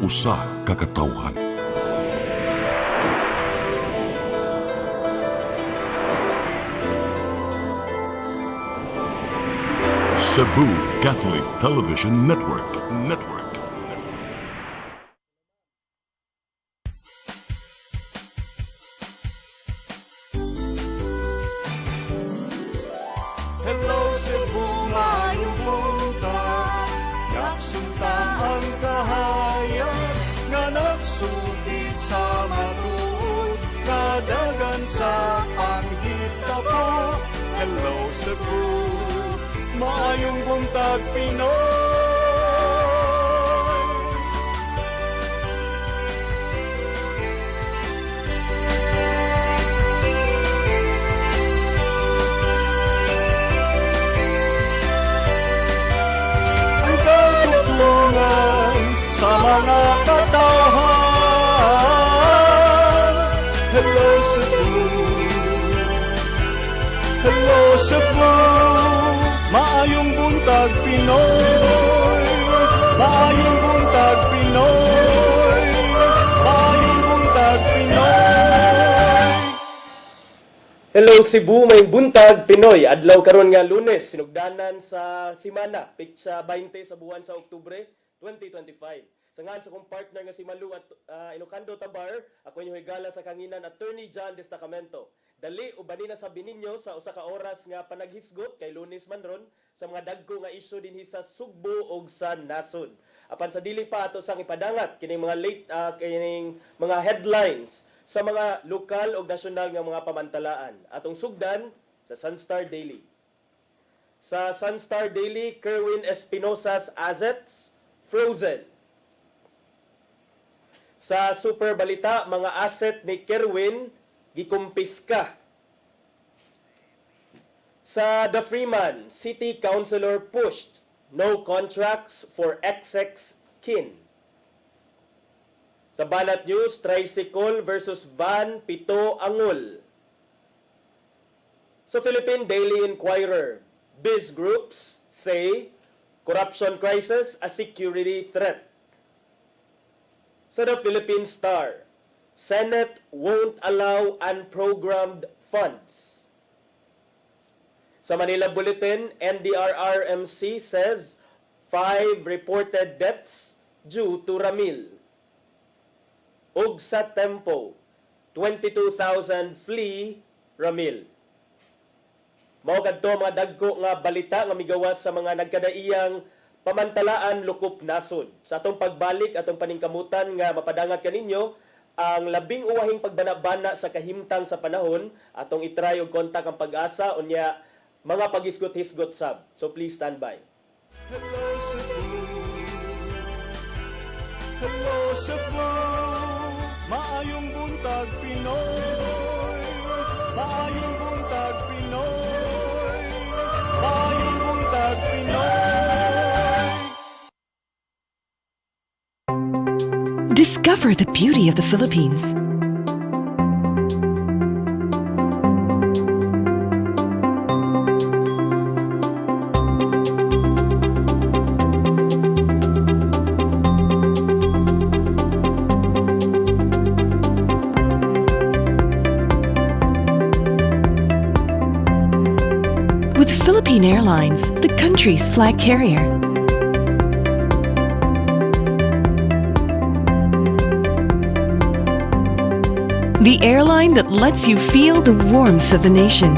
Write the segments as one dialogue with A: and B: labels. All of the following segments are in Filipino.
A: usa ka katawhan. Cebu Catholic Television Network.
B: Hello Cebu, maayong buntag. Yaksunta ang kahayag nga nagsulid sa matuod, kadagan sa panghitabo. Hello Cebu, maayong buntag Pinoy. Sa mga katawhan. Hello Cebu, hello Cebu, maayong buntag Pinoy, maayong buntag Pinoy, maayong buntag Pinoy.
C: Hello Cebu, may buntag Pinoy. Adlaw karon nga Lunes, sinugdanan sa simana, pitsa 20 sa buwan sa Oktubre 2025. Sa nga sa kong partner nga si Malu at Ilocando Tabar, ako inyong higala sa kanginan Attorney John Destacamento. Dali ubani na sabi ninyo sa usa ka oras nga panaghisgot kay Lunes man ron sa mga dagko nga isyu dinhi sa Sugbo ug sa nasod. Apan sa dili pa ato sang ipadangat kining mga kining mga headlines sa mga lokal o nasyonal nga mga pamantalaan. Atong sugdan sa Sunstar Daily. Sa Sunstar Daily, Kerwin Espinosa's assets frozen. Sa Super Balita, mga asset ni Kerwin gikumpiska. Sa The Freeman, City Councilor pushed no contracts for XX kin. Sa Banat News, tricycle versus van, 7 angol. Sa Philippine Daily Inquirer, biz groups say corruption crisis a security threat. Sa The Philippine Star, Senate won't allow unprogrammed funds. Sa Manila Bulletin, NDRRMC says 5 reported deaths due to Ramil. Ug sa Tempo, 22,000 flee Ramil. Mao kadto mga dagko nga balita nga migawas sa mga nagkadaiyang pamantalaan lukop nasod. Sa atong pagbalik, atong paningkamutan nga mapadangat kaninyo, ang labing uwahing pagbanabana sa kahimtang sa panahon, atong itry og kontak ang pag-asa, unya mga pag-isgot-hisgot sab. So please stand by.
B: Hello Cebu, hello Cebu, maayong buntag Pinoy, maayong buntag Pinoy, maayong buntag Pinoy.
D: Discover the beauty of the Philippines. With Philippine Airlines, the country's flag carrier. The airline that lets you feel the warmth of the nation.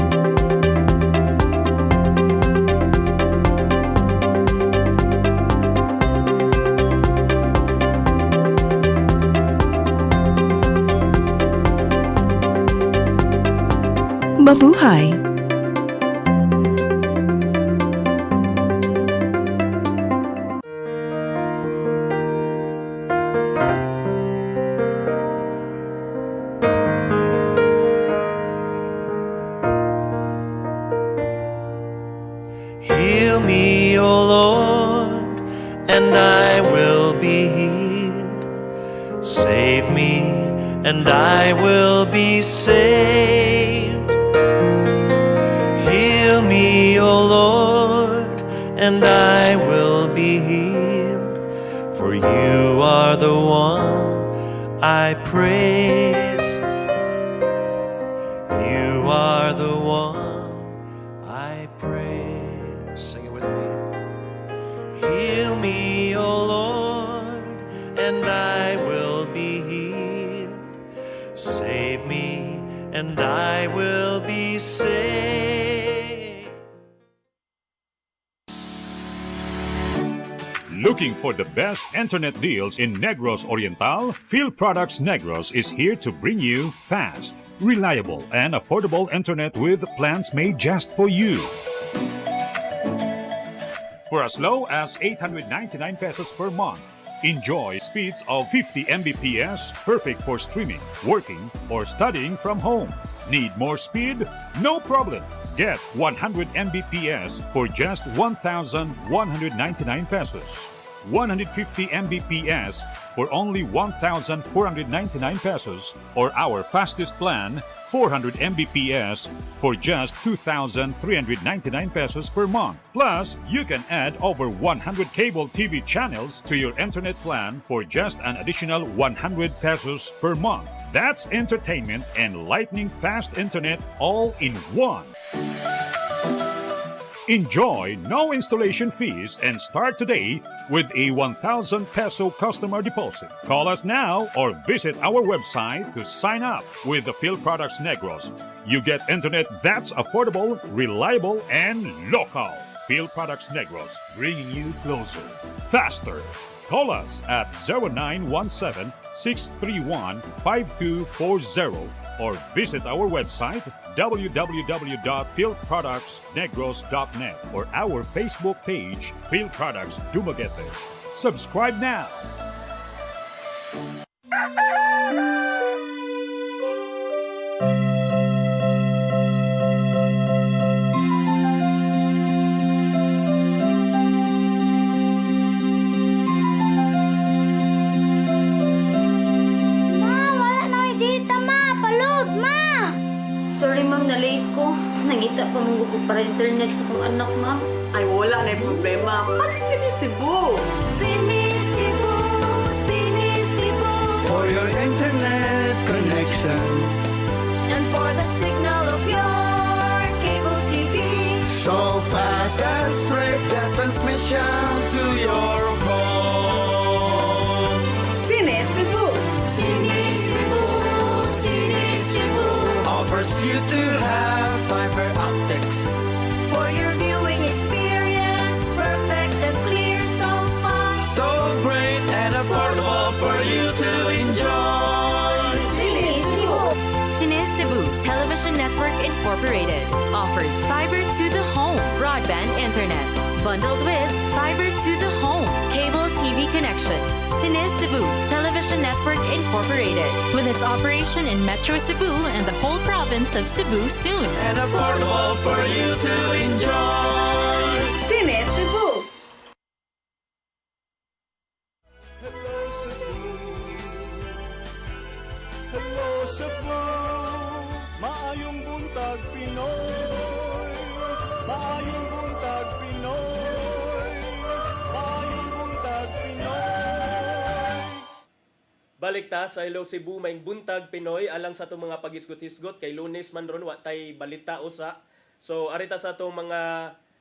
D: Mabuhay!
E: Heal me, O Lord, and I will be healed. Save me, and I will be saved. Heal me, O Lord, and I will be healed. For for you are the one I praise. You are the one I praise. Sing it with me. Heal me, O Lord, and I will be healed. Save me, and I will be saved.
F: Looking for the best internet deals in Negros Oriental? Phil Products Negros is here to bring you fast, reliable, and affordable internet with plans made just for you. For as low as 899 pesos per month, enjoy speeds of 50 Mbps, perfect for streaming, working, or studying from home. Need more speed? No problem. Get 100 Mbps for just 1,199 pesos. 150 Mbps for only 1,499 pesos, or our fastest plan, 400 Mbps for just 2,399 pesos per month. Plus, you can add over 100 cable TV channels to your internet plan for just an additional 100 pesos per month. That's entertainment and lightning fast internet all in one. Enjoy no installation fees and start today with a 1,000 peso customer deposit. Call us now or visit our website to sign up with the Phil Products Negros. You get internet that's affordable, reliable, and local. Phil Products Negros, bringing you closer, faster. Call us at 0917-631-5240 or visit our website www.philproductsnegros.net or our Facebook page, Phil Products Dumaguete. Subscribe now.
G: Ma, wala na oy dita, ma. Palud, ma.
H: Sorry ma'am, na-late ko. Nangita pa mong ko para internet sa kong anak, ma'am.
I: Ay, wala na yung problema. Pag sinisibo.
G: Sinisibo, sinisibo.
E: For your internet connection,
G: And for the signal of your cable TV.
E: so fast and straight, that transmission to your home.
I: Sinisibo.
G: Sinisibo, sinisibo.
E: Offers you to have fiber optics.
G: For your viewing experience, perfect and clear, so fine.
E: So great and affordable for you to enjoy.
G: Sinisibo.
J: Cine Cebu Television Network Incorporated offers fiber to the home broadband internet bundled with fiber to the home cable TV connection. Cine Cebu Television Network Incorporated with its operation in Metro Cebu and the whole province of Cebu soon.
E: And affordable for you to enjoy.
I: Sinisibo.
B: Hello Cebu, hello Cebu, maayong buntag Pinoy, maayong buntag Pinoy, maayong buntag Pinoy.
C: Balik ta sa Hello Cebu, maing buntag Pinoy alang sa itong mga pagisgot-hisgot kay Lunes man ron wa tay balita usa. So arita sa itong mga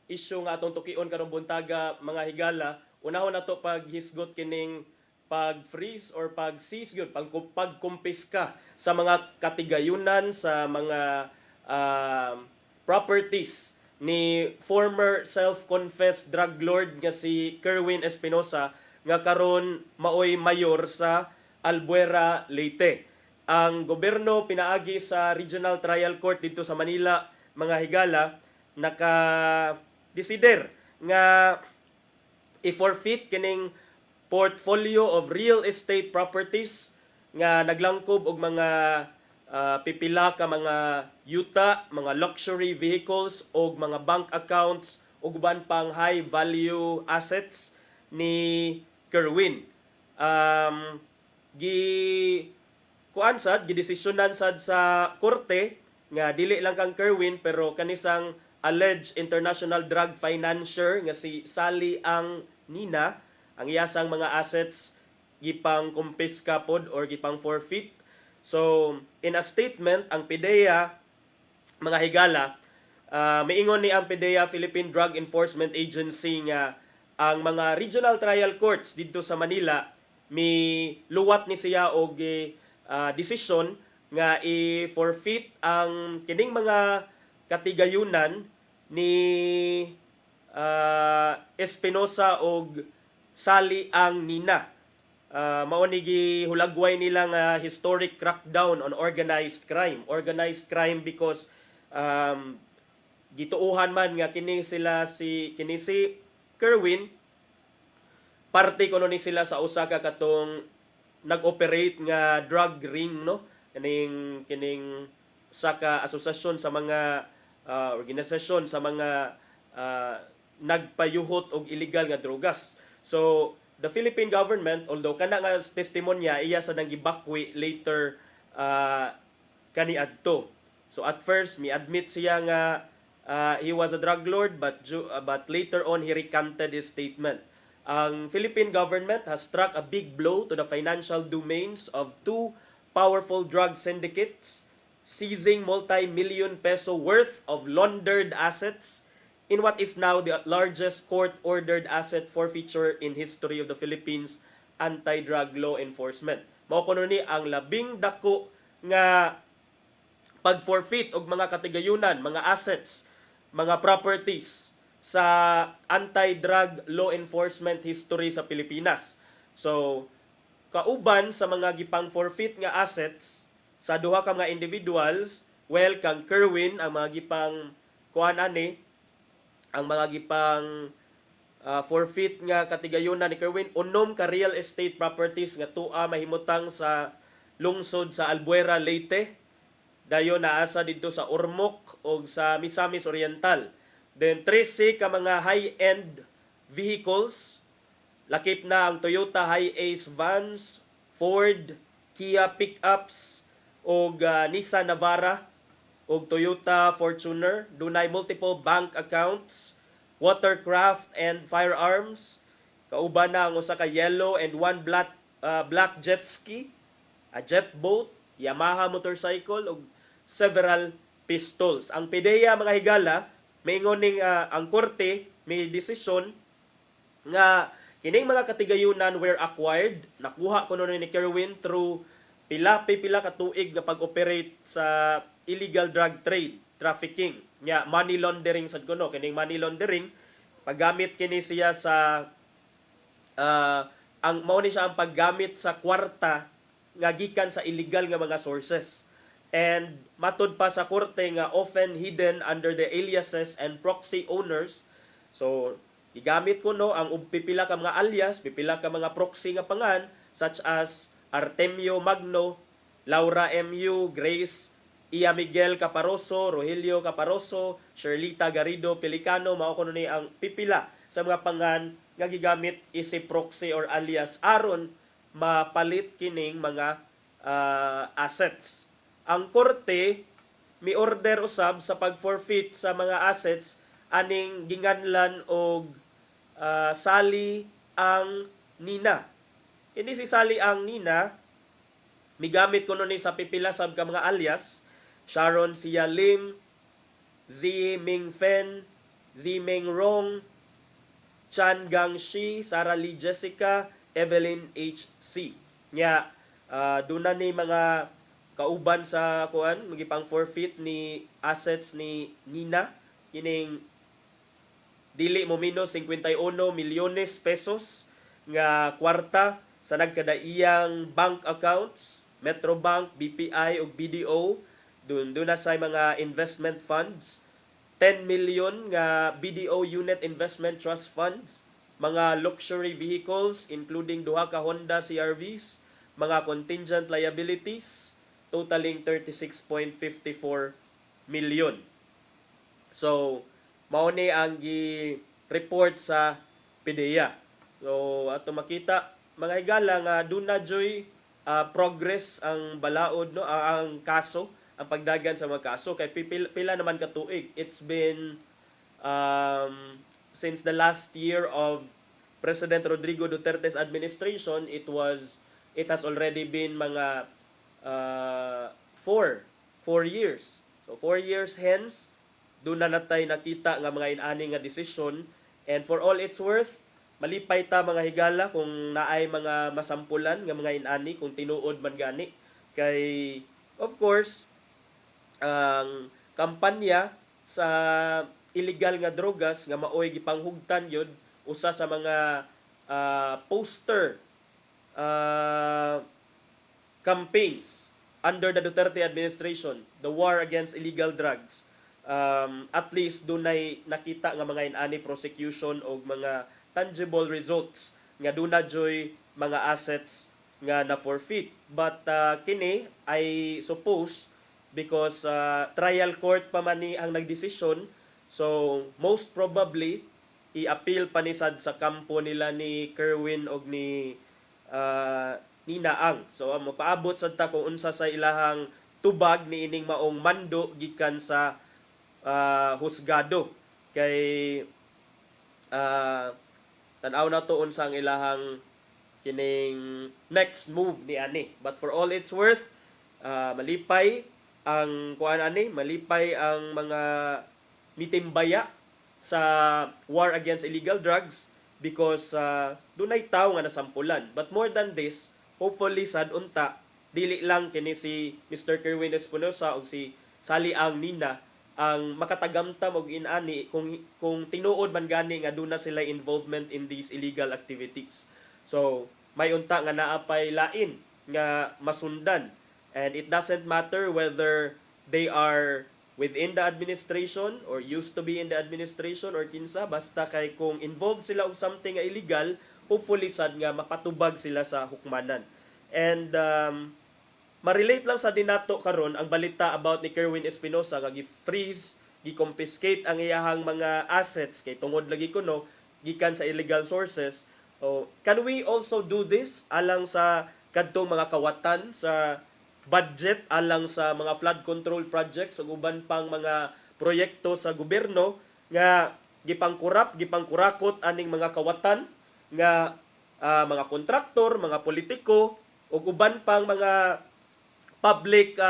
C: isyu nga atong tukion karong buntaga mga higala, unahon nato paghisgot kining pag-freeze or pag-seize gyud, pagkumpiska sa mga katigayunan sa mga properties ni former self-confessed drug lord nga si Kerwin Espinosa nga karon maoy mayor sa Albuera, Leyte. Ang gobyerno pinaagi sa Regional Trial Court dito sa Manila, mga higala, naka-desider nga i-forfeit kining portfolio of real estate properties nga naglangkob og mga pipila ka mga yuta, mga luxury vehicles og mga bank accounts ug uban pang high value assets ni Kerwin. Kuan sad gidesisyonan sad sa korte nga dili lang kang Kerwin pero kanisang alleged international drug financier nga si Sally ang Nina ang iyasang mga assets gipang kumpiska pod or gipang forfeit. So in a statement ang PDEA mga higala, miingon ni ang PDEA, Philippine Drug Enforcement Agency, nga ang mga regional trial courts dito sa Manila luwat ni siya og desisyon nga i-forfeit ang kining mga katigayunan ni Espinosa og Sali ang Nina. Mao ni gihulagway nila nga historic crackdown on organized crime. Organized crime because gituuhan man nga kini si Kerwin parte kuno ni sila sa usa ka katong nag-operate nga drug ring, no, kining usa ka asosasyon sa mga organisasyon sa mga nagpayuhot og illegal nga drogas. So the Philippine government, although kana nga testimonya iya sa nang gibakwi later kaniadto. So at first mi-admit siya nga he was a drug lord, but later on he recanted his statement. Ang Philippine government has struck a big blow to the financial domains of two powerful drug syndicates, seizing multi-million peso worth of laundered assets in what is now the largest court-ordered asset forfeiture in history of the Philippines anti-drug law enforcement. Mao kuno ni ang labing dako nga pag-forfeit og mga katigayunan, mga assets, mga properties sa anti-drug law enforcement history sa Pilipinas. So, kauban sa mga gipang forfeit nga assets sa duha ka mga individuals, well, kang Kerwin, ang mga gipang kuan ani, ang mga gipang forfeit nga katigayunan ni Kerwin, unom ka real estate properties nga tua mahimutang sa lungsod sa Albuera, Leyte, dayon naasa dito sa Ormoc o sa Misamis Oriental. Then 13 ka mga high-end vehicles, lakip na ang Toyota Hi-Ace vans, Ford, Kia pickups, o Nissan Navara, o Toyota Fortuner. Dunay multiple bank accounts, watercraft and firearms. Kauban na ang usa ka yellow and one black jet ski, a jet boat, Yamaha motorcycle, o several pistols. Ang PDEA mga higala, maingon ning ang korte may desisyon nga kining mga katigayunan were acquired, nakuha kuno ni Kerwin through pila ka tuig nga pag-operate sa illegal drug trade, trafficking, nya money laundering sad kuno. Kining money laundering paggamit kini siya sa ang mao ni siya ang paggamit sa kwarta nga gikan sa illegal nga mga sources. And matud pa sa korte nga often hidden under the aliases and proxy owners. So, igamit ko no ang pipila ka mga alias, pipila ka mga proxy nga pangan such as Artemio Magno, Laura M.U., Grace Ia Miguel Caparoso, Rogelio Caparoso, Sherlita Garrido Pelicano, mao kuno ni ang pipila sa mga pangan nga gigamit isi proxy or alias aron mapalit kining mga assets. Ang korte mi order usab sa pag-forfeit sa mga assets aning ginganlan og Sali ang Nina. Ini si Sali ang Nina migamit kuno ni sa pipila sab ka mga alias: Sharon Sia Lim, Zi Ming Fen, Zi Ming Rong, Chan Gang Shi, Sarah Lee Jessica, Evelyn H.C. Nya duna ni mga kauban sa kuan magipang forfeit ni assets ni Nina, kining dili mo minus 51 milyones pesos nga kwarta sa nagkadaiyang bank accounts, Metrobank, BPI ug BDO. Dun na sa mga investment funds, 10 million nga BDO Unit Investment Trust Funds, mga luxury vehicles including duha ka Honda CRVs, mga contingent liabilities totaling 36.54 million. So, mao ni ang gi-report sa PDEA. So, ato makita mga higala nga duna joy progress ang balaod, no, ang kaso, ang pagdagan sa mga kaso kay pila naman ka tuig. It's been since the last year of President Rodrigo Duterte's administration, it has already been mga 4 years. So 4 years hence, doon na natay nakita nga mga inani nga desisyon, and for all it's worth, malipay ta mga higala kung naay mga masampulan nga mga inani kung tinuod man gani. Kay of course, ang kampanya sa illegal nga drogas nga maoy gipanghugtan yun, usa sa mga poster campaigns under the Duterte administration, the war against illegal drugs. At least dunay nakita nga mga inani prosecution o mga tangible results nga duna joy mga assets nga na forfeit. But kini I suppose because trial court pa man ni ang nagdesisyon, so most probably i-appeal pa ni sad sa kampo nila ni Kerwin og ni Nina Ang. So mapaabot sad ta kung unsa sa ilahang tubag ni ining maong mando gikan sa husgado. Kay tan-aw na to unsa ang ilahang kining next move ni ani. But for all it's worth, malipay ang malipay ang mga mitimbaya sa war against illegal drugs because dunay tawo nga nasampulan. But more than this, hopefully sad unta dili lang kini si Mr. Kerwin Espinosa o si Sally Ang Nina ang makatagamtam og inani kung tinuod man gani nga duna sila involvement in these illegal activities. So may unta nga naapay lain nga masundan, and it doesn't matter whether they are within the administration or used to be in the administration or kinsa, basta kay kung involved sila og something nga illegal, hopefully sad nga mapatubag sila sa hukmanan. And ma-relate lang sa dinato karon ang balita about ni Kerwin Espinosa nga gi-freeze, gi-confiscate ang iyahang mga assets kay tungod lagi kuno gikan sa illegal sources. So, can we also do this alang sa kadtong mga kawatan sa budget, alang sa mga flood control projects ug uban pang mga proyekto sa gobyerno nga gipangkurakot aning mga kawatan nga mga kontraktor, mga politiko ug uban pang mga public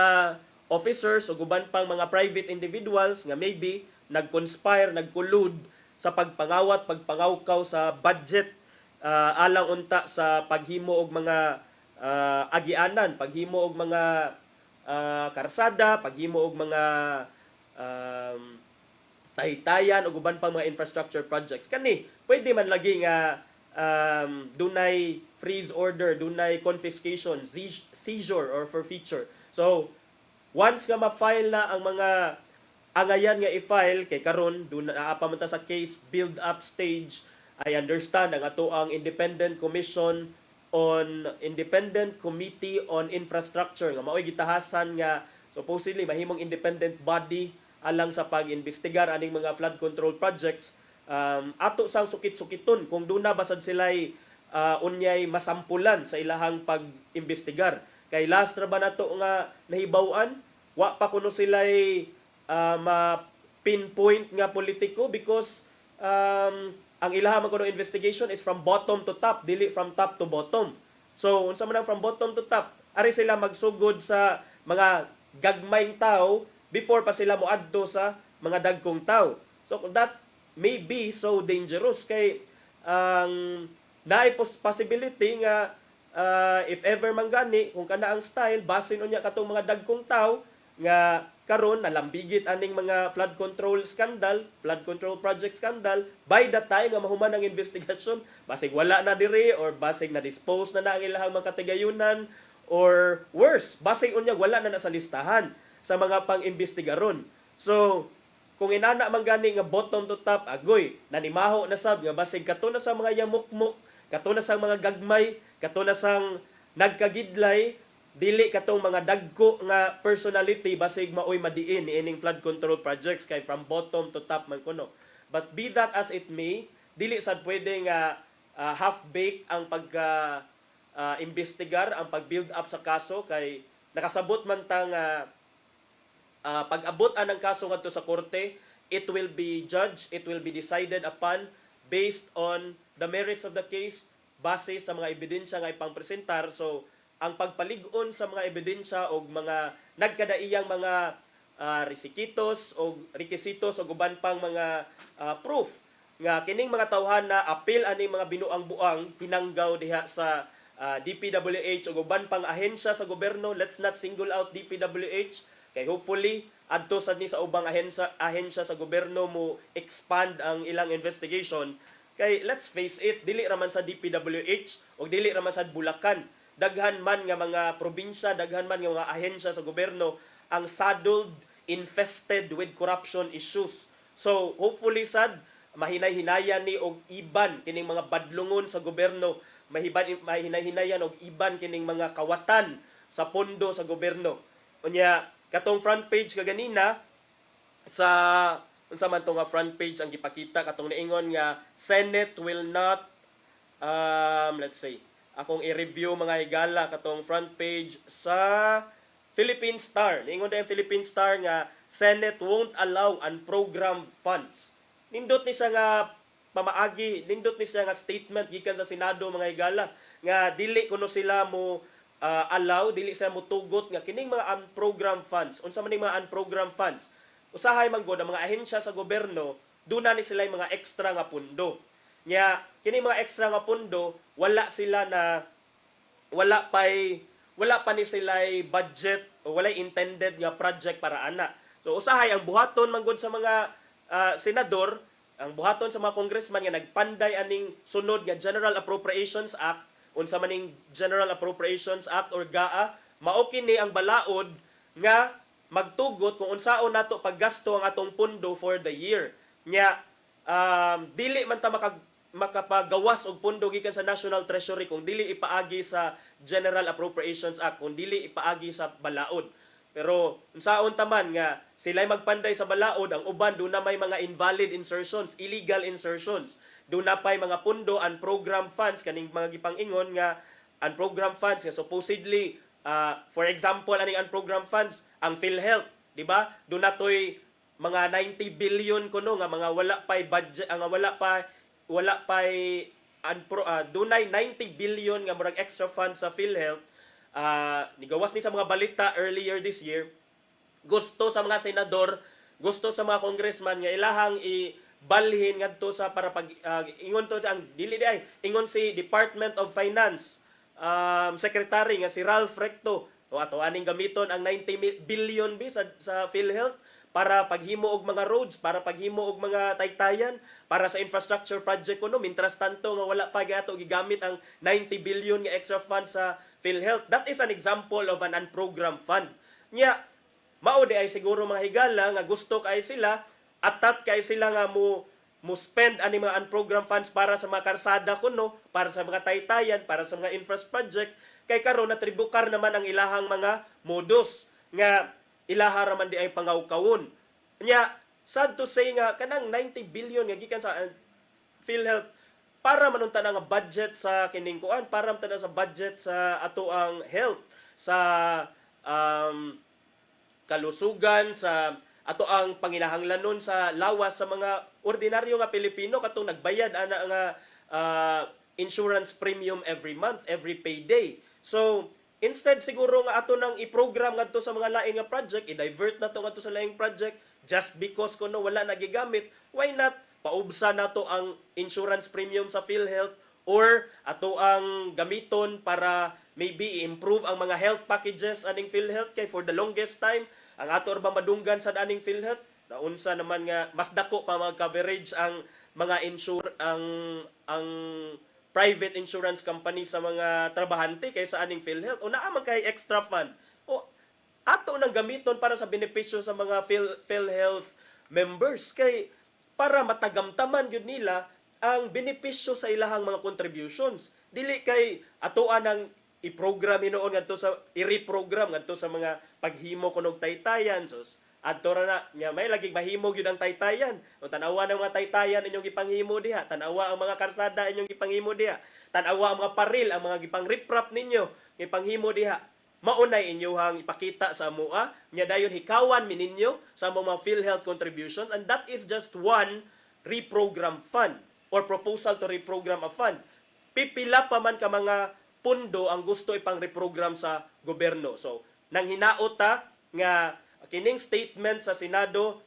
C: officers ug uban pang mga private individuals nga maybe nag-conspire, nag-collude sa pagpangawkaw sa budget alang unta sa paghimo og mga agianan, paghimo og mga karsada, paghimo og mga taytayan ug uban pang mga infrastructure projects. Kani pwede man lagi nga dunay freeze order, dunay confiscation, seizure or forfeiture. So once nga ma-file na ang mga angayan nga i-file kay karon naa pa man ta sa case build up stage. I understand ang ato ang Independent Committee on Infrastructure nga mao'y gitahasan nga supposedly mahimong independent body alang sa pag-imbestigar aning mga flood control projects. Ato sang sukit-sukiton kung duna basad sila'y unyay masampulan sa ilahang pag-imbestigar. Kay last ra ba nato nga nahibaw-an, wa pa kuno sila'y ma-pinpoint nga politiko because ang ilahang mga investigation is from bottom to top, dili from top to bottom. So, unsa man ang from bottom to top, ari sila magsugod sa mga gagmayng tao before pa sila moadto sa mga dagkong tao. So, that may be so dangerous kay naay possibility nga if ever man gani kung kana ang style basin unya katong mga dagkong tao nga karon nalambigit aning mga flood control scandal, flood control project scandal, by the time nga mahuman ang investigasyon, basig wala na diri or basig na dispose na ang ilahang mga katigayunan or worse, basig unya wala na sa listahan sa mga pang-imbestigaron. So, kung inana man gani nga bottom to top, agoy, nanimaho na sab nga basig kato na sa mga yamukmok, kato na sa mga gagmay, kato na sang nagkagidlay, dili katong mga dagko nga personality basig maoy madiin ining flood control projects kay from bottom to top man kuno. But be that as it may, dili sad pwede nga half-baked ang pagka-investigar, ang pag-build up sa kaso kay nakasabot man ta nga pag-abot ang kaso ngadto sa korte, it will be judged, it will be decided upon based on the merits of the case base sa mga ebidensya nga ipangpresentar. So ang pagpalig-on sa mga ebidensya o mga nagkadaiyang mga resikitos o rekisitos o uban pang mga proof nga kining mga tawhan na apil ani mga binuang buang hinanggaw diha sa DPWH o uban pang ahensya sa gobyerno. Let's not single out DPWH kay hopefully adto sad ni sa ubang ahensya sa gobyerno mo expand ang ilang investigation. Kay let's face it, dili raman sa DPWH o dili raman sa Bulacan, daghan man nga mga probinsya, daghan man nga mga ahensya sa gobyerno ang saddled, infested with corruption issues. So hopefully sad mahinay-hinayan ni og iban kining mga badlungon sa gobyerno, mahinay-hinayan og iban kining mga kawatan sa pondo sa gobyerno. Unya katong front page kaganina sa unsa man to nga front page ang gipakita katong niingon nga Senate will not let's say akong i-review mga higala katong front page sa Philippine Star. Niingon din Philippine Star nga Senate won't allow unprogrammed funds. Nindot ni siya nga pamaagi, nindot ni siya nga statement gikan sa Senado mga higala nga dili kuno sila mo allow, dili sila mo tugot nga kining mga unprogrammed funds. Unsa man ning mga unprogrammed funds? Usahay man gud ang mga ahensya sa gobyerno, duna ni sila mga extra nga pundo. Nya kining mga extra nga pundo, wala pa ni sila budget o wala intended nga project para ana. So usahay ang buhaton man gud sa mga senador, ang buhaton sa mga congressman nga nagpanday aning sunod nga General Appropriations Act, unsa man ning General Appropriations Act or GAA, mao kini ang balaod nga magtugot kung unsaon nato paggasto ang atong pundo for the year. Nya dili man ta makapagawas og pundo gikan sa National Treasury kung dili ipaagi sa General Appropriations Act, kung dili ipaagi sa balaod. Pero unsaon taman nga sila'y magpanday sa balaod, ang uban do na may mga invalid insertions, illegal insertions. Do na pay mga pundo unprogrammed funds kaning mga gipang-ingon nga unprogrammed funds nga supposedly for example aning unprogrammed funds ang PhilHealth, di ba? Do na toy mga 90 billion kuno nga mga wala pay budget, nga wala pay dunay 90 billion nga murag extra funds sa PhilHealth. Nigawas ni sa mga balita earlier this year. Gusto sa mga senador, gusto sa mga congressman nga ilahang ibalhin ngadto sa para pag ingon to ang dili di ay ingon si Department of Finance secretary nga si Ralph Recto o ato aning gamiton ang 90 billion sa PhilHealth para paghimo og mga roads, para paghimo og mga taytayan, para sa infrastructure project kuno, mintras tanto nga wala pa gato gigamit ang 90 billion nga extra fund sa PhilHealth. That is an example of an unprogrammed fund. Nya mao di ay siguro mga higala nga gusto kay sila, atat kay sila nga mo spend ani mga unprogrammed funds para sa mga karsada kuno, para sa mga taytayan, para sa mga infrastructure project, kay karon natribukar naman ang ilahang mga modus nga ilaha raman di ay pangawkawon. Nya sad to say nga kanang 90 billion nga gikan sa PhilHealth para manunta na nga budget sa kining kuan, para manunta na sa budget sa ato ang health, sa kalusugan, sa ato ang panginahanglanon sa lawas sa mga ordinaryo nga Pilipino katong nagbayad ana nga insurance premium every month, every payday. So instead siguro nga ato nang i-program ngadto sa mga lain nga project, i-divert na to ngadto sa laing project just because kuno wala nagigamit, why not paubsa nato ang insurance premium sa PhilHealth or ato ang gamiton para maybe i-improve ang mga health packages aning PhilHealth kay for the longest time ang ato ba madunggan sa aning PhilHealth naunsa naman nga mas dako pa mga coverage ang mga ang private insurance company sa mga trabahante kaysa aning PhilHealth o naa man kay extra fund o ato nang gamiton para sa benepisyo sa mga PhilHealth members kay para matagamtaman gyud nila ang benepisyo sa ilahang mga contributions. Dili kay atoan ang i-program hinoon ngadto sa i-reprogram ngadto sa mga paghimo kunog taytayan. So adto ra na nya may laging mahimo gyud ang taytayan. O tan-awa ng mga taytayan inyong gipanghimo diha, tan-awa ang mga karsada inyong gipanghimo diha, tan-awa ang mga paril, ang mga gipang-riprap ninyo gipanghimo diha. Maunay inyohang ipakita sa amoa nya dayon hikawan mi ninyo sa mga PhilHealth contributions, and that is just one reprogram fund or proposal to reprogram a fund. Pipila pa man ka mga pundo ang gusto ipang reprogram sa gobyerno. So, nang hinaot ta nga kining statement sa Senado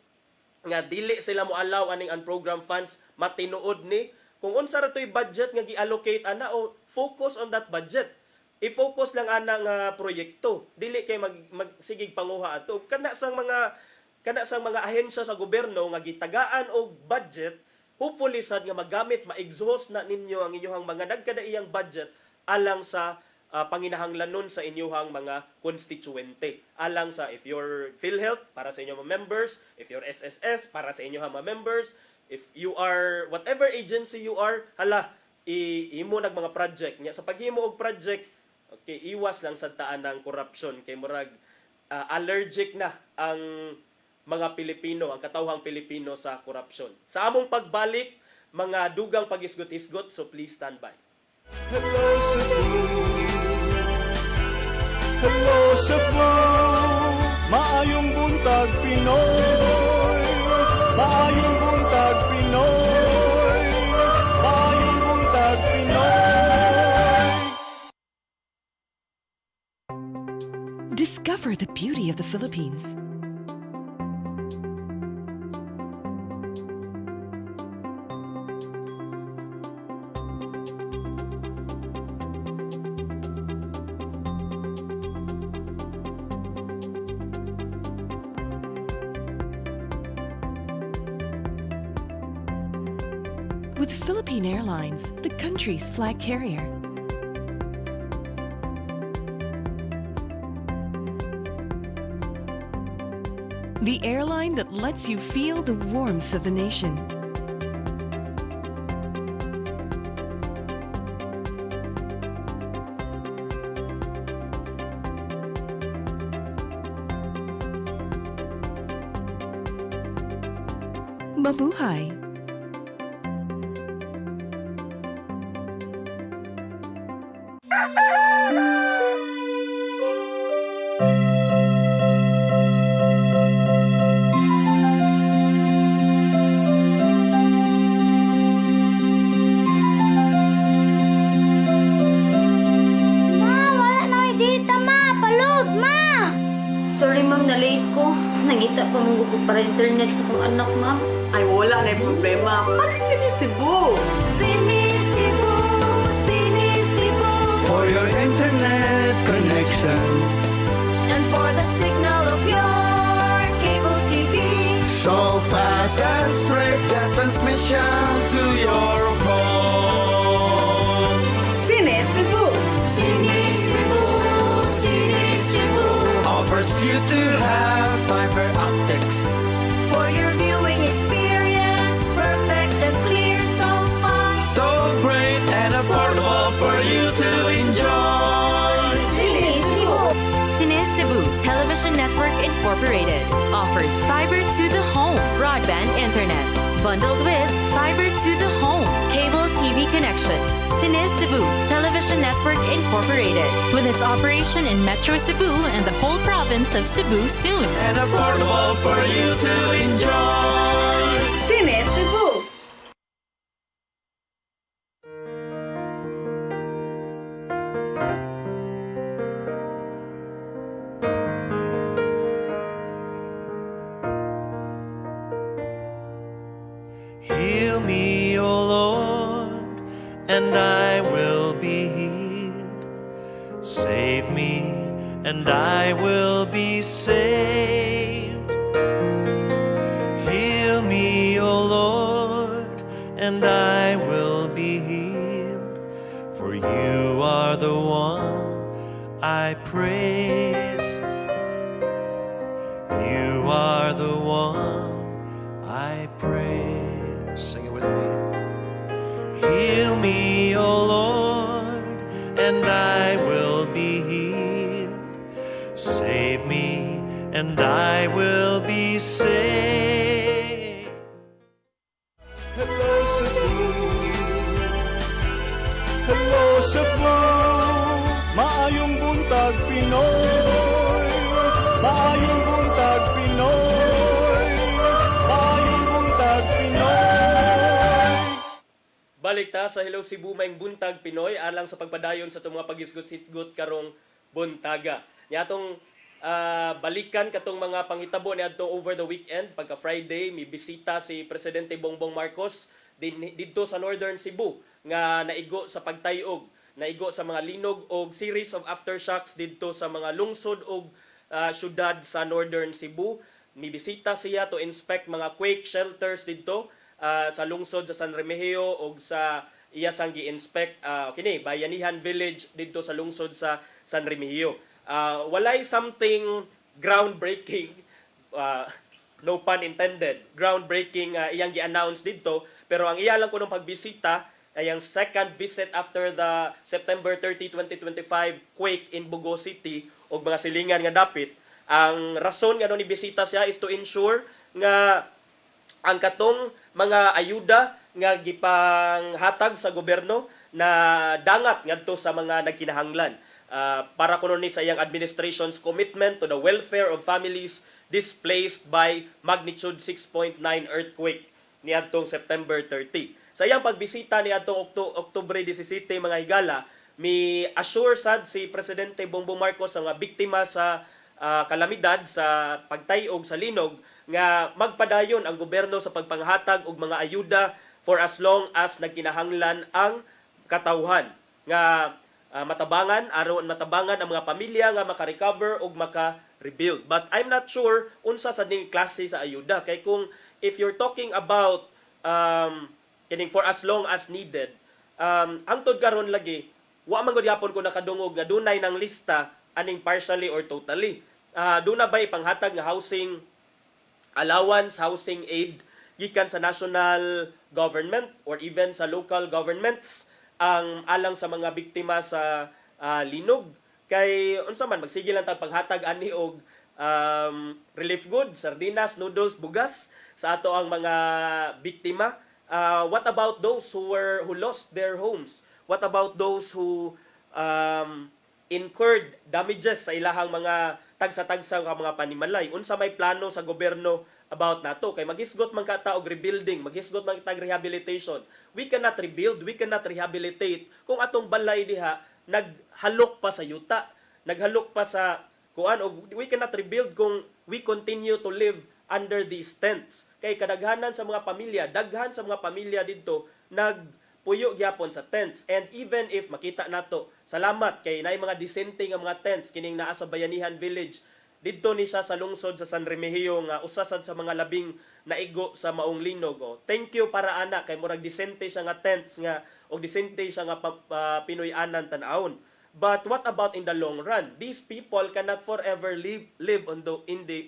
C: nga dili sila mo allow aning unprogrammed funds matinuod ni kung unsa ra toy budget nga gi-allocate ana o focus on that budget. I-focus lang ana nga proyekto. Dili kay magsigig panguha ato. Kana sang mga ahensya sa gobyerno nga gitagaan og budget, hopefully sad nga magamit ma-exhaust na ninyo ang inyong mga nagkadaiyang budget alang sa panginahanglanon sa inyong mga konstituente. Alang sa if your PhilHealth para sa inyong mga members, if your SSS para sa inyong mga members, if you are whatever agency you are, ihimo nag mga project nya sa paghimo og project. Okay, iwas lang sa taan ng corruption kay murag allergic na ang mga Pilipino, ang katawhang Pilipino sa corruption. Sa among pagbalik, mga dugang pagisgot-isgot, so please stand by.
B: Hello Cebu, hello Cebu, maayong buntag Pinoy, maayong buntag Pinoy, maayong buntag Pinoy.
D: Discover the beauty of the Philippines. With Philippine Airlines, the country's flag carrier. The airline that lets you feel the warmth of the nation. Mabuhay!
H: Sorry ma'am, na late ko. Nangita pa mong gusto para internet sa kong anak ma'am.
I: Ay, wala na yung problema. Pag sinisibo.
G: Sinisibo, sinisibo,
E: For your internet connection,
G: and for the signal of your cable TV.
E: so fast and straight, that transmission to your home.
I: Sinisibo.
G: Sinisibo, sinisibo,
E: Offers you to have fiber optics.
G: for your viewing experience, perfect and clear so far.
E: So great and affordable for you to enjoy.
G: Sinisibo.
J: Cine Cebu Television Network Incorporated offers fiber to the home broadband internet bundled with fiber to the home cable TV connection. Cine Cebu Television Network Incorporated with its operation in Metro Cebu and the whole province of Cebu soon.
E: And affordable for you to enjoy.
I: Sinisibo.
E: Heal me, O Lord, and I will be healed. Save me, and I will be saved. Heal me, O Lord, and I will be healed. For you are the one I praise. You are the one I praise. Sing it with me. Heal me, O Lord, and I will be healed. Save me, and I will be saved.
B: Hello Cebu, hello Cebu, maayong buntag Pinoy, maayong buntag Pinoy, maayong buntag Pinoy.
C: Balik ta sa Hello Cebu Maing Buntag Pinoy alang sa pagpadayon sa itong mga pagisgot-hisgot karong buntaga. Nya atong balikan katong mga panghitabo ni adto over the weekend pagka Friday may bisita si Presidente Bongbong Marcos didto sa Northern Cebu nga naigo sa pagtayog, naigo sa mga linog og series of aftershocks didto sa mga lungsod og syudad sa Northern Cebu. Mibisita siya to inspect mga quake shelters didto sa lungsod sa San Remigio og sa iya sang gi-inspect kini Bayanihan Village didto sa lungsod sa San Remigio. Walay something groundbreaking, no pun intended, groundbreaking iyang gi-announce didto, pero ang iya lang kunong pagbisita ay ang second visit after the September 30, 2025 quake in Bugo City og mga silingan nga dapit. Ang rason nga ni bisita siya is to ensure nga ang katong mga ayuda nga gipanghatag sa gobyerno na dangat ngadto sa mga nagkinahanglan. Para kuno ni sa iyang administration's commitment to the welfare of families displaced by magnitude 6.9 earthquake niadtong September 30. Sa iyang pagbisita niadtong Oktubre 17 mga higala, mi assure sad si Presidente Bongbong Marcos sa mga biktima sa kalamidad sa pagtayog sa linog nga magpadayon ang gobyerno sa pagpanghatag og mga ayuda for as long as nagkinahanglan ang katawhan nga matabangan aron matabangan ang mga pamilya nga maka-recover og maka-rebuild. But I'm not sure unsa sa ning klase sa ayuda kay kung if you're talking about kining for as long as needed, hangtod karon lagi wa man gud yapon ko nakadungog nga dunay nang lista aning partially or totally. Doon na ba ipanghatag nga housing allowance, housing aid gikan sa national government or even sa local governments ang alang sa mga biktima sa linog? Kay unsa man magsige lang tag paghatag ani og relief goods, sardinas, noodles, bugas sa ato ang mga biktima. What about those who lost their homes? What about those who incurred damages sa ilahang mga tagsa-tagsa nga mga panimalay? Unsa may plano sa gobyerno about nato? Kay maghisgot man kata og rebuilding, maghisgot man kita og rehabilitation. We cannot rebuild, we cannot rehabilitate kung atong balay diha naghalok pa sa yuta, naghalok pa sa kuan, og we cannot rebuild kung we continue to live under these tents. Kay kadaghanan sa mga pamilya, daghan sa mga pamilya didto nagpuyo gyapon sa tents. And even if makita nato, salamat kay naay mga disente nga mga tents kining naa sa Bayanihan Village didto ni siya sa lungsod sa San Remigio nga usasad sa mga labing naigo sa maong linog. Thank you para ana kay murag disente siya nga tents nga og disente siya nga Pinoy-anan tan-awon. But what about in the long run? These people cannot forever live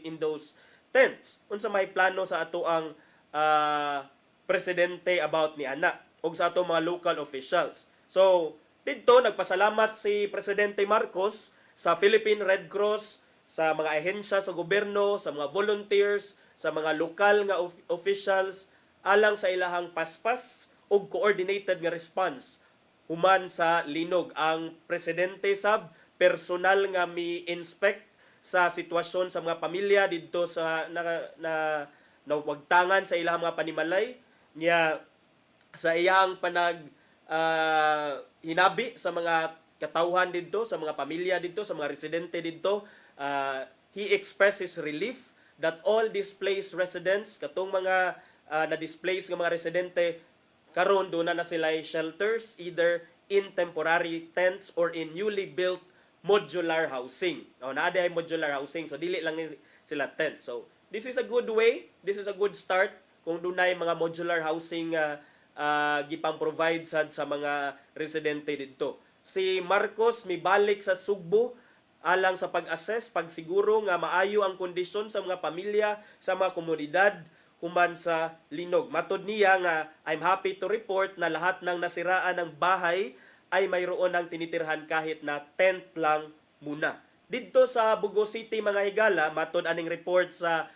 C: in those tents. Unsa may plano sa ato ang presidente about ni ana og sa ato mga local officials? So dito nagpasalamat si Presidente Marcos sa Philippine Red Cross, sa mga ahensya sa gobyerno, sa mga volunteers, sa mga lokal nga officials alang sa ilahang paspas ug coordinated nga response human sa linog. Ang presidente sab personal nga mi-inspect sa sitwasyon sa mga pamilya didto sa nawagtangan sa ilahang mga panimalay niya sa iyang panag hinabi sa mga katawhan didto, sa mga pamilya didto, sa mga residente didto. He expressed his relief that all displaced residents, katong mga na-displaced nga mga residente, karon doon na sila shelters, either in temporary tents or in newly built modular housing. Naada ay modular housing, so dili lang sila tent. So this is a good way, this is a good start kung dunay mga modular housing gipang-provide sa mga residente dito. Si Marcos mibalik sa Sugbo alang sa pag-assess, pagsiguro nga maayo ang kondisyon sa mga pamilya, sa mga komunidad human sa linog. Matod niya nga, I'm happy to report na lahat ng nasiraan ng bahay ay mayroon ng tinitirhan kahit na tent lang muna. Dito sa Bugo City mga higala, matod aning report sa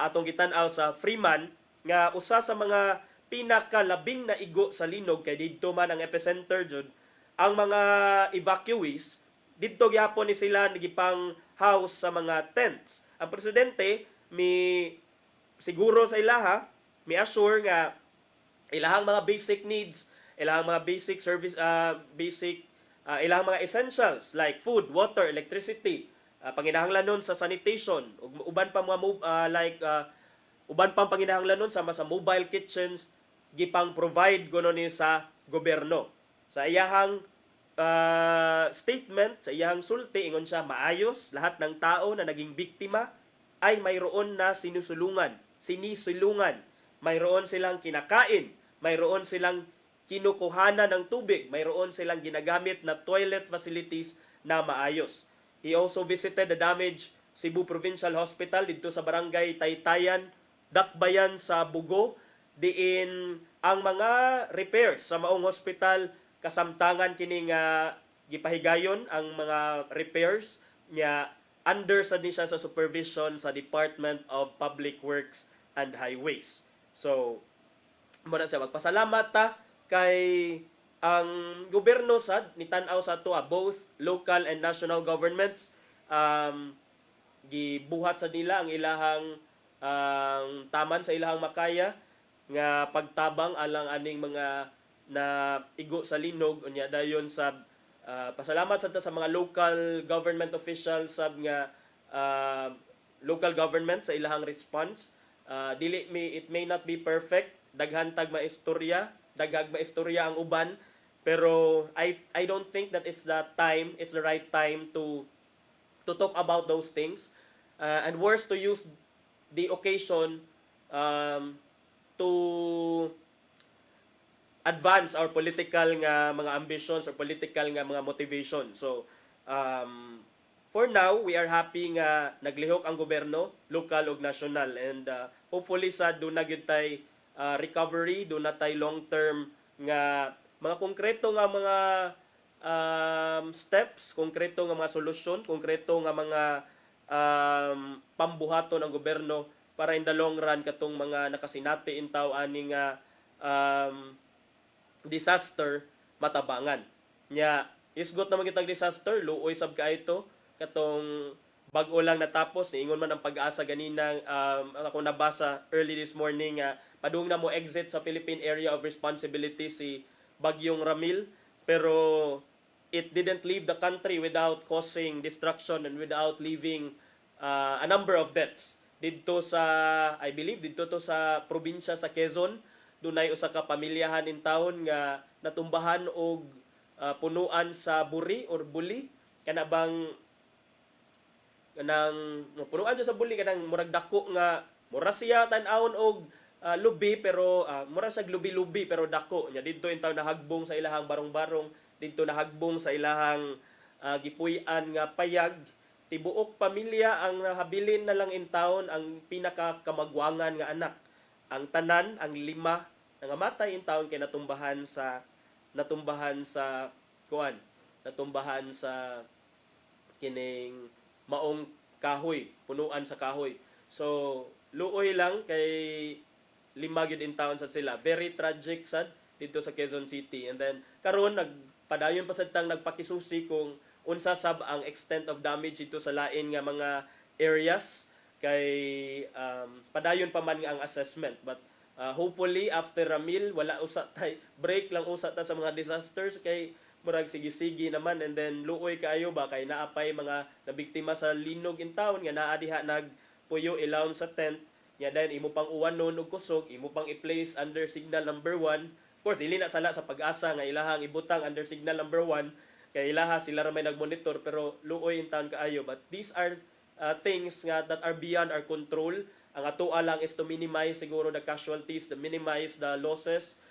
C: atong gitan-aw sa Freeman nga usa sa mga pinakalabing na igo sa linog kay didto man ang epicenter jud. Ang mga evacuees didto gyapon ni sila nagipang house sa mga tents. Ang presidente siguro sa ilaha mi assure nga ilahang mga basic needs ilahang mga basic service ilahang mga essentials like food, water, electricity, panginahanglan nun sa sanitation, ug uban pa mga uban pang panginahanglan nun sa mobile kitchens gipang provide kuno ni sa gobyerno. Sa iyahang statement, sa iyang sulti, ingon siya, maayos, lahat ng tao na naging biktima ay mayroon na sinisulungan. Mayroon silang kinakain, mayroon silang kinukuhanan ng tubig, mayroon silang ginagamit na toilet facilities na maayos. He also visited the damaged Cebu Provincial Hospital dito sa barangay Taytayan, Dakbayan sa Bugo, diin ang mga repairs sa maong hospital kasamtangan kini nga gipahigayon ang mga repairs nya under sa siya sa supervision sa Department of Public Works and Highways. So mo na siya magpasalamat ta kay ang gobyerno sad nitan-aw sa ato both local and national governments gibuhat sa nila ang ilahang taman sa ilahang makaya nga pagtabang alang aning mga na igo sa linog unya dayon sa pasalamat sa mga local government officials sab nga local government sa ilahang response. It may not be perfect, daghag maistorya ang uban, pero I don't think that it's the right time to talk about those things, and worse to use the occasion to advance our political nga mga ambitions or political nga mga motivation. So for now, we are happy nga naglihok ang gobyerno, local ug national, and hopefully sa do na gyud tay recovery, do na tay long term nga mga konkreto nga mga steps, konkreto nga mga solusyon, konkreto nga mga pambuhaton ng gobyerno para in the long run katong mga nakasinati intaw ani nga disaster matabangan. Nya isgot na magitag disaster, luoy sab kaayto katong bag-o lang natapos, niingon man ang Pag-asa ganina ako nabasa early this morning padung na mo exit sa Philippine Area of Responsibility si Bagyong Ramil, pero it didn't leave the country without causing destruction and without leaving a number of deaths. Dito sa, I believe, dito to sa probinsya sa Quezon, dunay usa ka pamilyahan in town nga natumbahan og punuan sa buri or buli kanabang kanang punuan sa buli kanang murag dako nga mura siya tan-awon og lubi pero mura sa lubi-lubi pero dako nya didto in town nahagbong sa ilahang barong-barong, didto nahagbong sa ilahang gipuy-an nga payag. Tibuok pamilya ang nahabilin na lang in town, ang pinakakamagwangan nga anak. Ang tanan, ang 5 nangamatay in town kay natumbahan sa kining maong kahoy, punuan sa kahoy. So luoy lang kay 5 gyud in town sa sila. Very tragic sad dito sa Quezon City. And then karon nagpadayon pa sad tang nagpakisusi kung unsa sab ang extent of damage dito sa lain nga mga areas kay padayon pa man nga ang assessment, but hopefully after Ramil wala usa tay break lang usa ta sa mga disasters kay murag sige-sige naman, and then luoy kaayo ba kay naapay mga nabiktima sa linog in town nga naa diha nagpuyo ilawom sa tent nya then imo pang uwanon og kusog, imo pang i-place under signal number 1. Of course dili na sala sa Pag-asa nga ilahang ibutang under signal number 1 kay ilaha sila ra may nagmonitor, pero luoy in town kaayo. But these are things nga that are beyond our control. Ang atoa lang is to minimize siguro the casualties, to minimize the losses,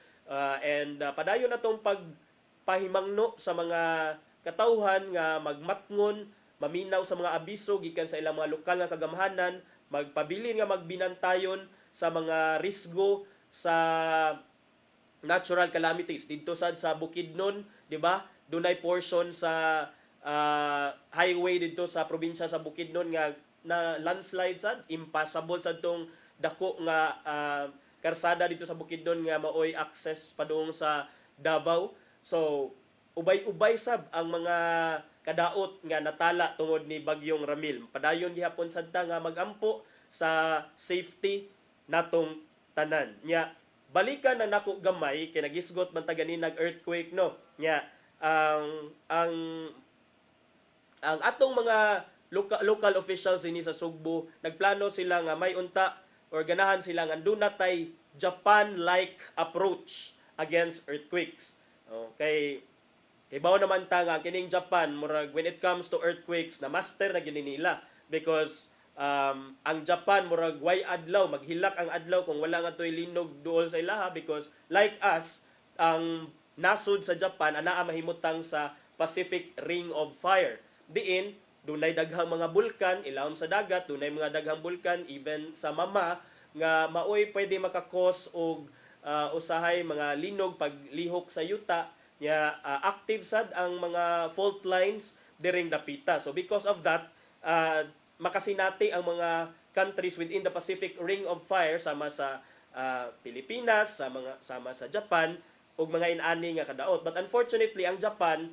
C: and padayon natong pagpahimangno sa mga katawhan nga magmatngon, maminaw sa mga abiso gikan sa ilang mga lokal nga kagamhanan, magpabilin nga magbinantayon sa mga risgo sa natural calamities dito sad sa Bukidnon, di ba? Dunay portion sa highway dito sa probinsya sa Bukidnon nga na landslide sad, impassable sad tong dako nga karsada dito sa Bukidnon nga maoy access padung sa Davao. So ubay-ubay sab ang mga kadaot nga natala tungod ni Bagyong Ramil. Padayon gihapon sad ta nga magampo sa safety natong tanan. Nya balikan na nako gamay kay nagisgot man ta ganinag earthquake no. Nya ang atong mga local officials ini sa Sugbo nagplano sila nga may unta or ganahan sila nga do natay Japan-like approach against earthquakes. Okay. Ibaw naman ta nga kining Japan murag when it comes to earthquakes na master na gini nila because ang Japan murag way adlaw maghilak ang adlaw kung wala nga toy linog duol sa ilaha because like us ang nasud sa Japan anaa mahimutang sa Pacific Ring of Fire. Diin dunay daghang mga bulkan ilawom sa dagat, dunay mga daghang bulkan even sa mama nga maoy pwede makakos og usahay mga linog paglihok sa yuta nya active sad ang mga fault lines diring dapita. So because of that makasinati ang mga countries within the Pacific Ring of Fire sama sa Pilipinas, sama sa Japan ug mga inani nga kadaot. But unfortunately ang Japan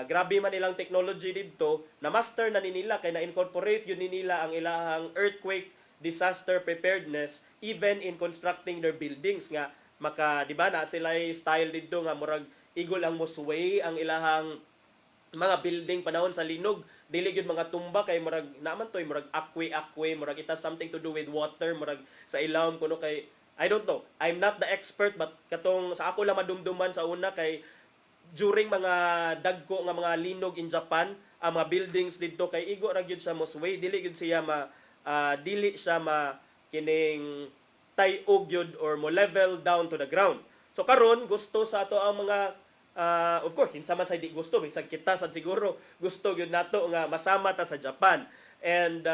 C: grabe man ilang technology didto na master na nila kay na-incorporate yun nila ang ilahang earthquake disaster preparedness even in constructing their buildings nga maka di ba na sila style didto nga murag igol ang musway ang ilahang mga building panahon sa linog dili gyud mga tumba kay murag naman toy murag akwe murag it has something to do with water murag sa ilawom kuno kay I don't know I'm not the expert but katong sa ako lang madumduman sa una kay during mga dagko nga mga linog in Japan ang mga buildings didto kay igo ra gyud sa mosway dili gyud siya dili siya kining tay-og gyud or mo level down to the ground. So karon gusto sa ato ang mga of course kinsa man say di gusto bisag kita sad siguro gusto gyud nato nga masama ta sa Japan. And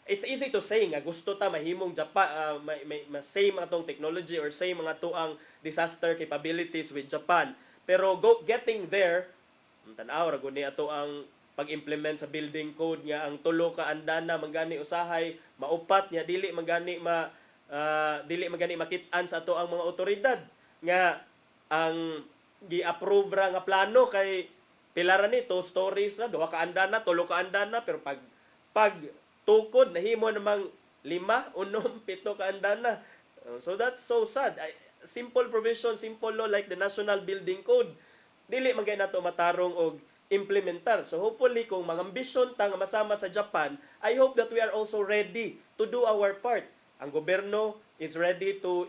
C: it's easy to say nga gusto ta mahimong Japan same atong technology or same mga tuang disaster capabilities with Japan. Pero getting there, tan-aw ra guni ato ang pag-implement sa building code nga ang tulo ka andana mangani usahay maupat nya dili magani makit-an sa ato ang mga otoridad nga ang gi-approve ra nga plano kay pila ra ni 2 stories na duha ka andana tulo ka andana pero pag tukod nahimo namang 5, 6, 7 ka andana. So that's so sad. Simple provision, simple law like the National Building Code, dili man gyud nato matarong og implementar. So hopefully kung mangambisyon ta nga masama sa Japan, I hope that we are also ready to do our part. Ang gobyerno is ready to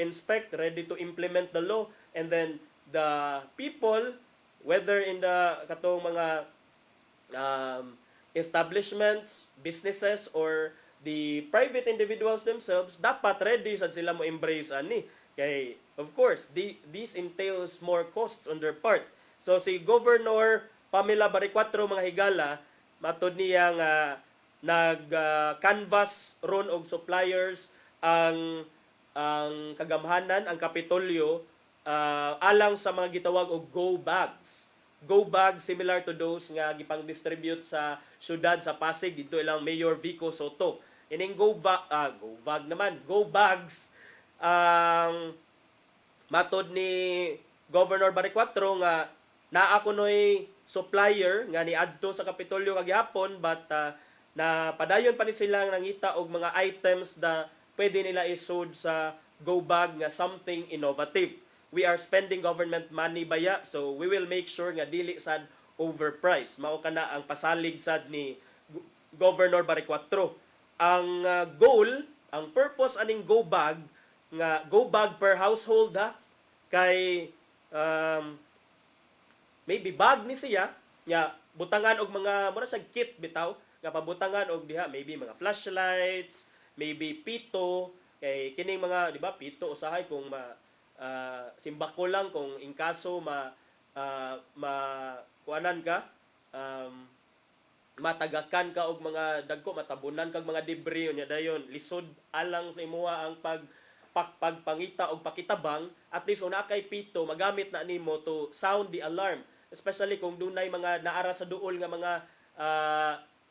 C: inspect, ready to implement the law, and then the people whether in the katong mga establishments, businesses or the private individuals themselves dapat ready sad sila mo embrace ani. Kay, of course, this entails more costs on their part. So, si Governor Pamela Baricuatro, mga higala, matod niya nga nag-canvas ron og suppliers ang kagamhanan, ang Kapitolyo, alang sa mga gitawag og go bags. Go bags similar to those nga gipang-distribute sa syudad sa Pasig, dito ilang Mayor Vico Soto. Ining go bags, ang matod ni Governor Baricuatro nga naa kunoy supplier nga niadto sa Kapitolyo kagihapon but na padayon pa ni sila nangita og mga items na pwede nila isud sa go bag nga something innovative. We are spending government money baya so we will make sure nga dili sad overpriced. Mao kana ang pasalig sad ni Governor Baricuatro. Ang goal, ang purpose aning go bag nga go bag per household kay maybe bag ni siya nga butangan og mga mura sa kit bitaw nga pabutangan og diha maybe mga flashlights, maybe pito kay kining mga di ba pito usahay kung simbako lang kung in kaso kuanan ka matagakan ka og mga dagko matabunan kag mga debris unya dayon lisod alang sa imuha ang pagpangita og pakitabang at least una kay pito magamit na nimo to sound the alarm especially kung dunay mga naara sa duol nga mga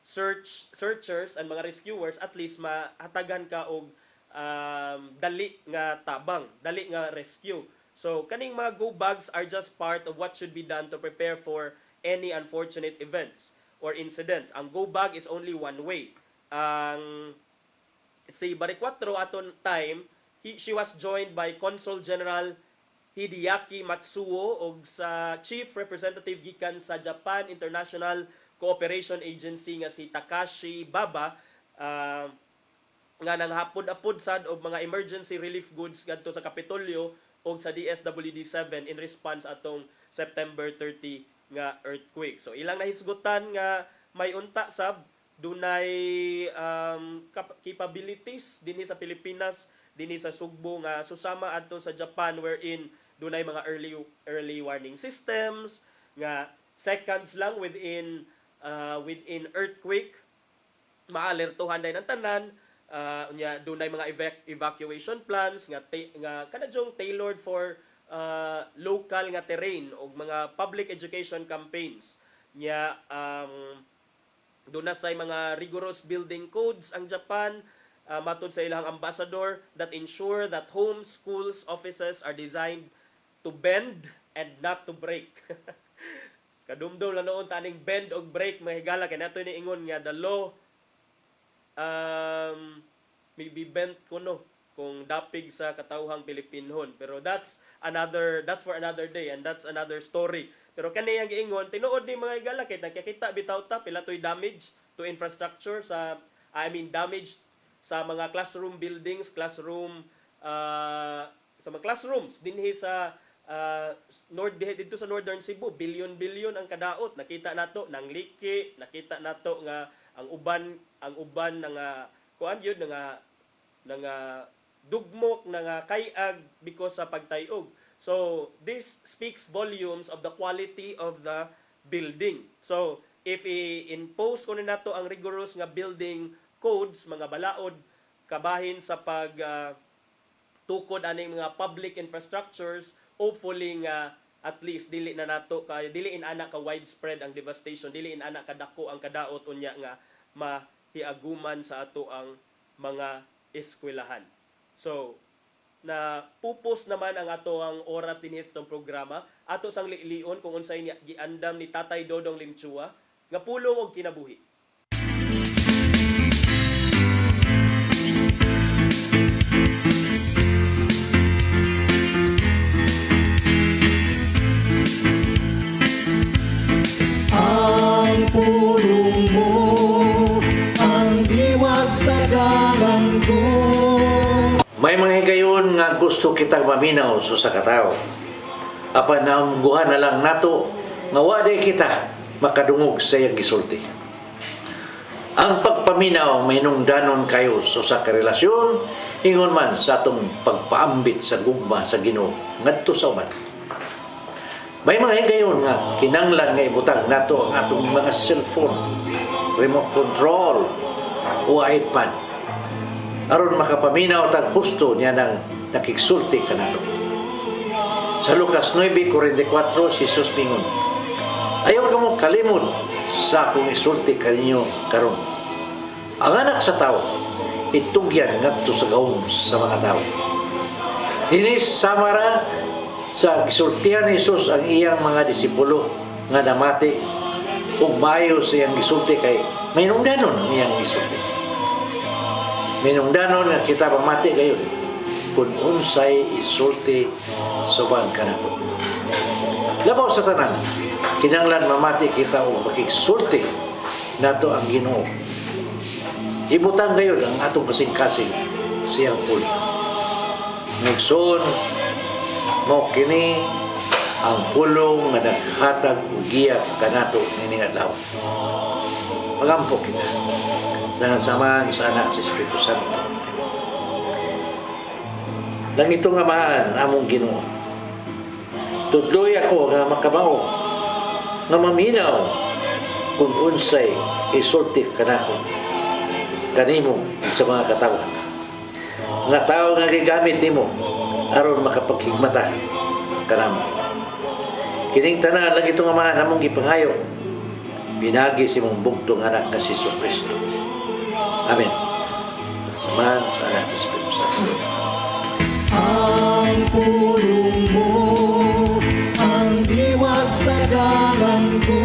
C: searchers and mga rescuers at least mahatagan ka og dali nga tabang dali nga rescue. So kaning mga go bags are just part of what should be done to prepare for any unfortunate events or incidents. Ang go bag is only one way. Ang si Baricuatro aton time she was joined by Consul General Hideaki Matsuo og sa Chief Representative gikan sa Japan International Cooperation Agency nga si Takashi Baba, nga nanghapod-apod sad og mga emergency relief goods ngadto sa Kapitolyo og sa DSWD-7 in response atong September 30 nga earthquake. So ilang nahisgutan nga may unta sab dunay capabilities dinhi sa Pilipinas, dinhi sa Sugbo nga susama adto sa Japan, wherein dunay mga early warning systems nga seconds lang within earthquake maalertuhan day ng tanan. Dunay mga evacuation plans nga kanadyong tailored for local nga terrain og mga public education campaigns nya. Doon na say mga rigorous building codes ang Japan, matod sa ilang ambassador, that ensure that homes, schools, offices are designed to bend and not to break. Kadumdum lang noon taning bend og break, mahigala kay nato ni ingon nga the law maybe bent kuno kung dapig sa katawhang Pilipinhon. Pero that's for another day and that's another story. Pero kani ang giingon tinuod ni mga higala kay nakikita bitaw ta pila toy damage to infrastructure damage sa mga classroom buildings, sa mga classrooms dinhi sa dito sa Northern Cebu, bilyon ang kadaot. Nakita nato nang liki, nakita nato nga ang uban nga kuan yun nga dugmok nga kayag because sa pagtayog. So this speaks volumes of the quality of the building. So if i-impose ko nato ang rigorous nga building codes, mga balaod kabahin sa pag tukod aning mga public infrastructures, hopefully nga at least dili inana ka widespread ang devastation, dili inana ka dako ang kadaot unya nga mahiaguman sa ato ang mga eskwelahan. So na pupos naman ang ato ang oras din sa programa ato sang lion kung unsay giandam ni Tatay Dodong Limchua nga pulong og kinabuhi.
B: Ang pulong mo, ang diwag sa dalan ko.
K: May mga higayon nga gusto kitang maminaw sa katao. Apan naungguhan na lang nato nga waday kita makadungog sa iyang gisulti. Ang pagpaminaw may nungdanon kayo sa karelasyon, ingon man sa atong pagpaambit sa gugma sa Ginoo ngadto sa uban. May mga higayon nga kinanglan nga ibutang nato ang atong mga cellphone, remote control o iPad aron makapaminaw tag husto niya nang nakigsulti ka nato. Sa Lucas 9:44, Jesus mingon, ayaw ka mo kalimod sa akong isulti kaninyo karon. Ang anak sa tao itugyan ngadto sa gawom sa mga tao. Dinis samara sa gisultihan ni Jesus ang iyang mga disipulo nga namati ug maayo sa iyang gisulti kay mainungdanon ang iyang gisulti. Minungdanon nga kita pamati kayo kung unsay isulti subang kanato. Labaw sa tanan, kinanglan mamati kita o makiksulti nato ang Ginoo. Ibutang kayo ang atong kasing-kasing siyang pul. Nagsoon mo kini ang pulong nga naghatag og giyak kanato nining adlaw. Pagampo kita sa samahan sa anak sa Espiritu Santo. Lang itong amahan among Ginoo. Tudloy ako nga makabao nga maminaw kung unsay isulti kanako kanimo sa mga katawo. Nga tao nga gigamit nimo aron makapaghigmata kanamo. Kining tanan lang itong amahan among gipangayo. Binagi si mong bugtong anak ka si Kristo. Amen. Samahan sa anak ng Espiritu Santo.
B: Ang pulong mo, ang diwag sa dalan ko.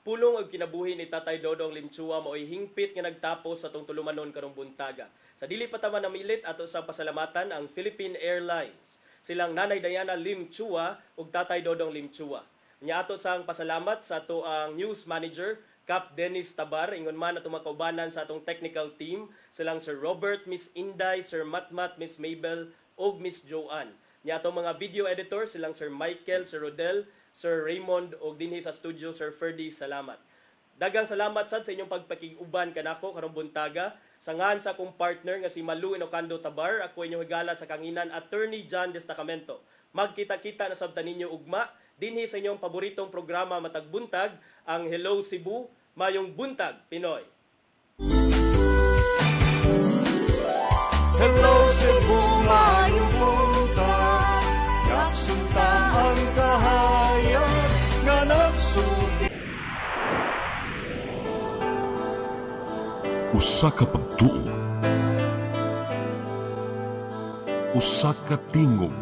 C: Pulong og kinabuhi ni Tatay Dodong Limchua mao'y hingpit nga nagtapos sa tong tulumanon karong buntaga. Sa dili pa taman namilit ato sa pasalamatan ang Philippine Airlines. Silang Nanay Diana Limchua ug Tatay Dodong Limchua. Nya ato sang pasalamat sa ato ang news manager Cap Dennis Tabar, ingon man atong makaubanan sa atong technical team, silang Sir Robert, Miss Inday, Sir Matmat, Miss Mabel, ug Miss Joanne. Nya atong mga video editor, silang Sir Michael, Sir Rodel, Sir Raymond, ug dinhi sa studio, Sir Ferdy, salamat. Dagang salamat sad sa inyong pagpakig-uban kanako karong buntaga. Sa ngan sa akong partner nga si Malu Inocando Tabar, ako inyong higala sa kanginan Attorney John Destacamento. Magkita-kita na sabta ninyo ugma dinhi sa inyong paboritong programa matag buntag, ang Hello Cebu, Mayong Buntag Pinoy.
B: Hello Cebu, mayong buntag, yaksunta ang kahayag nga nagsugi.
A: Usa ka pagtuo, usa ka tingog,